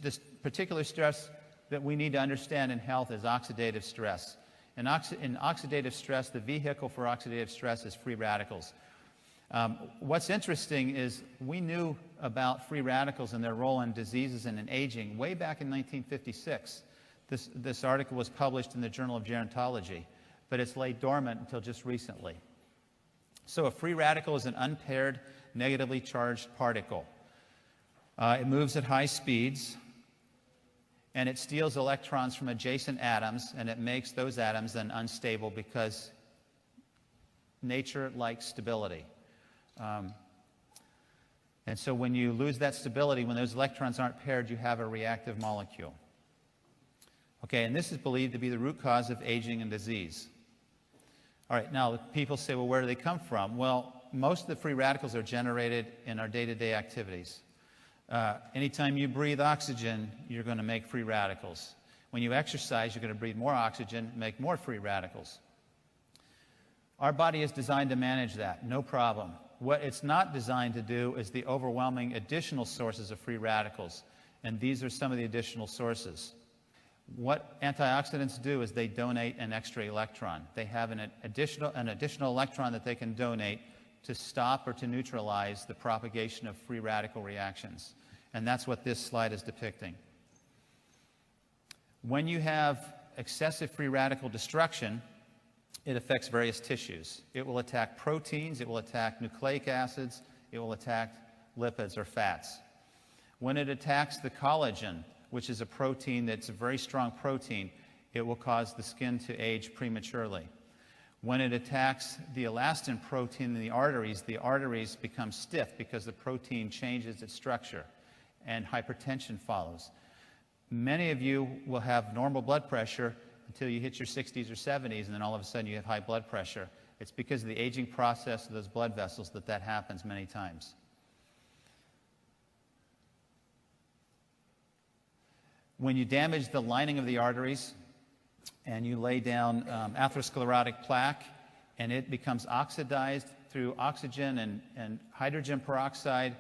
this particular stress that we need to understand in health is oxidative stress. In oxidative stress, the vehicle for oxidative stress is free radicals. What's interesting is we knew about free radicals and their role in diseases and in aging way back in 1956. This article was published in the Journal of Gerontology, but it's lay dormant until just recently. So a free radical is an unpaired, negatively charged particle. It moves at high speeds, and it steals electrons from adjacent atoms, and it makes those atoms then unstable because nature likes stability. And so when you lose that stability, when those electrons aren't paired, you have a reactive molecule. Okay, and this is believed to be the root cause of aging and disease. All right, now people say, well, where do they come from? Well, most of the free radicals are generated in our day-to-day activities. Anytime you breathe oxygen, you're going to make free radicals. When you exercise, you're going to breathe more oxygen, make more free radicals. Our body is designed to manage that, no problem. What it's not designed to do is the overwhelming additional sources of free radicals, and these are some of the additional sources. What antioxidants do is they donate an extra electron. They have an additional electron that they can donate to stop or to neutralize the propagation of free radical reactions. And that's what this slide is depicting. When you have excessive free radical destruction, it affects various tissues. It will attack proteins, it will attack nucleic acids, it will attack lipids or fats. When it attacks the collagen, which is a protein that's a very strong protein, it will cause the skin to age prematurely. When it attacks the elastin protein in the arteries become stiff because the protein changes its structure, and hypertension follows. Many of you will have normal blood pressure until you hit your 60s or 70s, and then all of a sudden you have high blood pressure. It's because of the aging process of those blood vessels that happens many times. When you damage the lining of the arteries and you lay down atherosclerotic plaque, and it becomes oxidized through oxygen and hydrogen peroxide,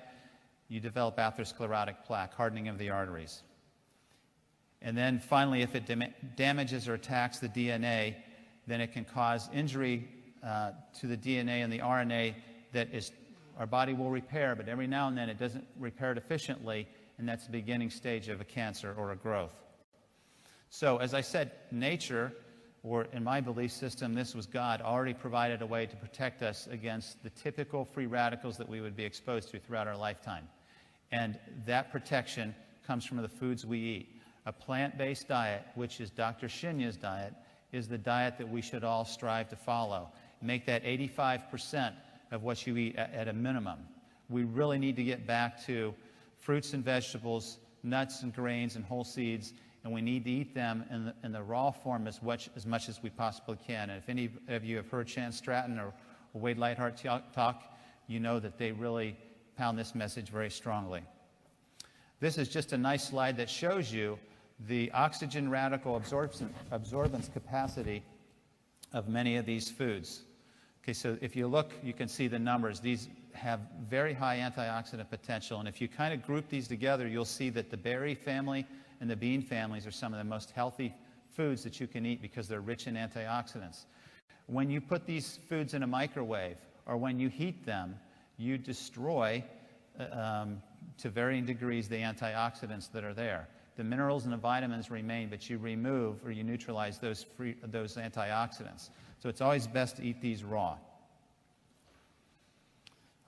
you develop atherosclerotic plaque, hardening of the arteries. And then finally, if it damages or attacks the DNA, then it can cause injury to the DNA and the RNA that our body will repair, but every now and then it doesn't repair it efficiently, and that's the beginning stage of a cancer or a growth. So, as I said, nature, or in my belief system, this was God, already provided a way to protect us against the typical free radicals that we would be exposed to throughout our lifetime. And that protection comes from the foods we eat. A plant-based diet, which is Dr. Shinya's diet, is the diet that we should all strive to follow. Make that 85% of what you eat at a minimum. We really need to get back to fruits and vegetables, nuts and grains and whole seeds, and we need to eat them in the raw form as much as we possibly can. And if any of you have heard Chan Stratton or Wade Lightheart talk, you know that they really pound this message very strongly. This is just a nice slide that shows you the oxygen radical absorbance capacity of many of these foods. Okay, so if you look, you can see the numbers. These have very high antioxidant potential, and if you kind of group these together, you'll see that the berry family and the bean families are some of the most healthy foods that you can eat because they're rich in antioxidants. When you put these foods in a microwave, or when you heat them, you destroy, to varying degrees, the antioxidants that are there. The minerals and the vitamins remain, but you remove or you neutralize those antioxidants. So it's always best to eat these raw.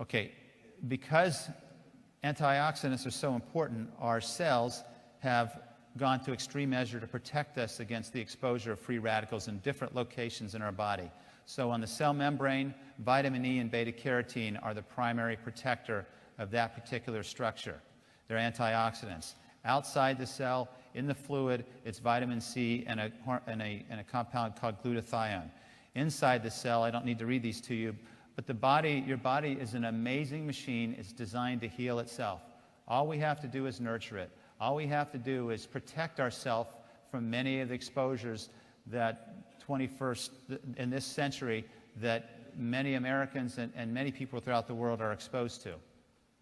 Okay, because antioxidants are so important, our cells have gone to extreme measure to protect us against the exposure of free radicals in different locations in our body. So on the cell membrane, vitamin E and beta-carotene are the primary protector of that particular structure. They're antioxidants. Outside the cell, in the fluid, it's vitamin C and a compound called glutathione. Inside the cell, I don't need to read these to you, but your body is an amazing machine. It's designed to heal itself. All we have to do is nurture it. All we have to do is protect ourselves from many of the exposures that in this century, that many Americans and many people throughout the world are exposed to.